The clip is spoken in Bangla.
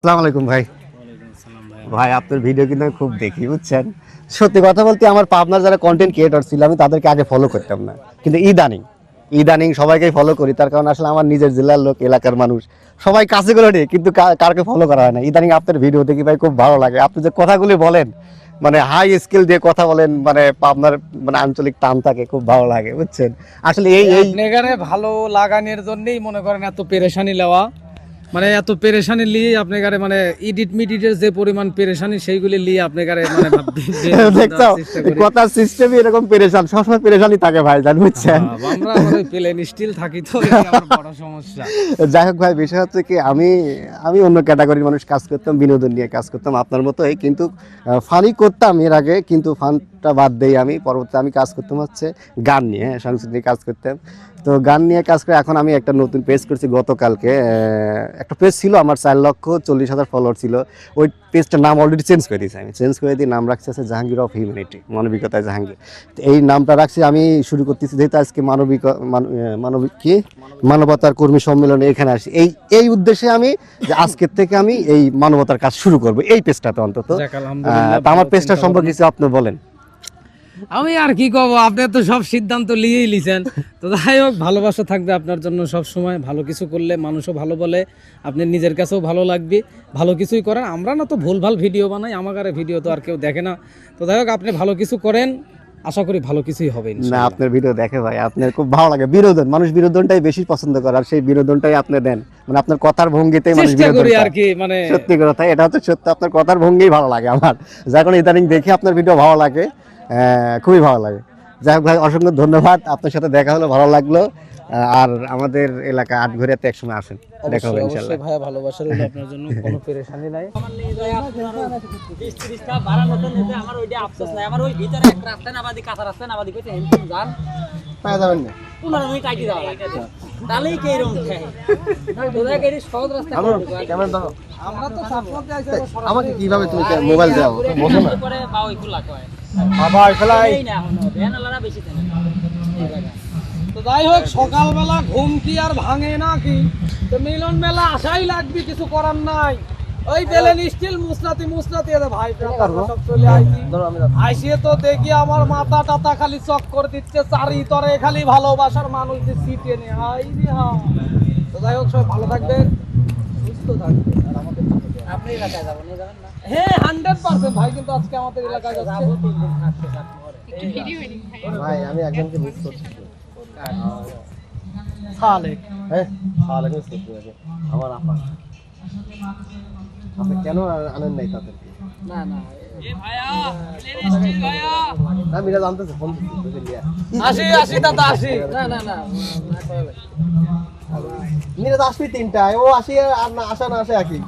আসসালামু আলাইকুম ভাই। ভাই আপনার ভিডিও কিন্তু আমি খুব দেখি, বুঝছেন। সত্যি কথা বলতে আমার পাবনার যারা কন্টেন্ট ক্রিয়েটর ছিল আমি তাদেরকে আগে ফলো করতাম না, কিন্তু ইদানিং সবাইকে ফলো করি। তার কারণ আসলে আমার নিজের জেলার লোক, এলাকার মানুষ সবাই কাছে করে নিয়ে, কিন্তু কারকে ফলো করা হয় না। ইদানিং আপনার ভিডিও দেখি ভাই, খুব ভালো লাগে। আপনি যে কথাগুলি বলেন, মানে হাই স্কিল দিয়ে কথা বলেন, মানে পাবনার মানে আঞ্চলিক টান থাকে, খুব ভালো লাগে, বুঝছেন। আসলে এই আপনার ভালো লাগানোর জন্যই মনে করেন এত পেরেশানি লওয়া, মানে এত পেরেশানি নিয়ে আপনার মানে মিডিটের যে পরিমাণ পেরেশানি সেইগুলি নিয়ে আপনার মানে দেখছো কথা সিস্টেমই এরকম, পেরেশান সবসময় পেরেশানি থাকে ভাই, জান, বুঝছেন। আমরা আমাদের প্লেন স্টিল থাকি, তো এটা আমার বড় সমস্যা। যাই হোক ভাই, বিষয় হচ্ছে কি, আমি অন্য ক্যাটাগরির মানুষ কাজ করতাম, বিনোদন নিয়ে কাজ করতাম আপনার মতোই, কিন্তু ফানি করতাম এর আগে, কিন্তু ফানটা বাদ দেই। আমি পরবর্তীতে আমি কাজ করতাম হচ্ছে গান নিয়ে, সাংস্কৃতিক কাজ করতাম। তো গান নিয়ে কাজ করে এখন আমি একটা নতুন পেজ করছি গতকালকে। একটা পেজ ছিল আমার 4,40,000 ফলোয়ার ছিল। ওই পেজটার নাম অলরেডি চেঞ্জ করে দিয়েছি। আমি চেঞ্জ করে দিয়ে নাম রাখছি আছে জাহাঙ্গীর অফ হিউম্যানিটি, মানবিকতায় জাহাঙ্গীর। তো এই নামটা রাখছি, আমি শুরু করতেছি যেহেতু আজকে মানবতার কর্মী সম্মেলনে এখানে আসি। এই উদ্দেশ্যে আমি যে আজকের থেকে আমি এই মানবতার কাজ শুরু করব এই পেজটাতে অন্তত। আমার পেজটা সম্পর্কে কিছু আপনি বলেন। আমি আর কি কব, আপনি তো সব সিদ্ধান্ত নিয়েই লিছেন। তো যাই হোক, ভালোবাসা থাকবে আপনার জন্য সব সময়। ভালো কিছু করলে মানুষও ভালো বলে, আপনি নিজের কাছেও ভালো লাগবে। ভালো কিছুই করেন, আমরা না তো ভুলভাল ভিডিও বানাই, আমার ভিডিও তো আর কেউ দেখে না। তো যাই হোক, আপনি ভালো কিছু করেন, আশা করি ভালো কিছুই হবে না, আপনার ভিডিও দেখে ভাই, আপনার খুব ভালো লাগে। বিনোদন, মানুষ বিনোদনটাই বেশি পছন্দ করে, আর সেই বিনোদনটাই আপনি দেন। মানে আপনার কথার ভঙ্গিতেই মানুষ চেষ্টা করি আর কি, মানে সত্যি কথা এটা হচ্ছে সত্য, আপনার কথার ভঙ্গিই ভালো লাগে আমার। যার কারণে ইদানিং দেখি আপনার ভিডিও ভালো লাগে, খুবই ভালো লাগে। যাই হোক ভাই, অসংখ্য ধন্যবাদ, আপনার সাথে দেখা হলো, ভালো লাগলো। আর আমাদের এলাকা আটঘরিয়াতে একসময় আসেন, দেখা হবে ইনশাআল্লাহ। ভাইয়া, ভালোবাসা রইল আপনার জন্য, কোনো পেরেশানি নাই। আমার ওইটা আফসোস নাই, আমার ওই ভিতরে এক রাস্তা না বাদি, কাঁচা রাস্তা না বাদি কইতে হেনতেন যান পাওয়া যাবেন না, 15 মিনিট আইটি যাওয়া লাগে, তাহলেই কে এরকম খায়। তোরা কি সহজ রাস্তা কেমন দাও? আমরা তো সাপোর্টে আইছি, আমাকে কিভাবে তুমি মোবাইল দাও বলো না করে বা ওই খোলা কয় বাবা ফেলাই এই না হলো ভ্যানওয়ালারা বেশি থাকে এই জায়গা। তো যাই হোক, সকালবেলা ঘুম কি আর ভাঙে না কি? তো মিলন মেলা আশাই লাগবে, কিছু করার নাই। ওই পেলেন স্টিল মুসনাতি এর ভাই সব চলে আইসিয়ে তো দেখি আমার মাথা টাতা খালি চক করে দিচ্ছে, চারি তরে খালি ভালোবাসার মানুষ যে সিটে নে হাই রে হা। তো যাই হোক, সবাই ভালো থাকবেন, সুস্থ থাকবেন। আর আমাদের আপনি এলাকায় যাবেন না, যাবেন না? হ্যাঁ 100% ভাই, কিন্তু আজকে আমাদের এলাকায় যাচ্ছে। যাবো 3 দিন থাকতে ভাই, আমি একজনকে মিস করছি। সালেক, হ্যাঁ সালেক মিস করছি, আমার আপা। আপনি কেন আনেন নাই তাদেরকে? না না এ ভাইয়া প্লেন স্টিল ভাইয়া না, মিরা জানতেছে, ফোন দিচ্ছি। আসি দাদা আসি। না না না না কইলে মিরা তো আসবি 3টায়, ও আসি আর না আসে একই।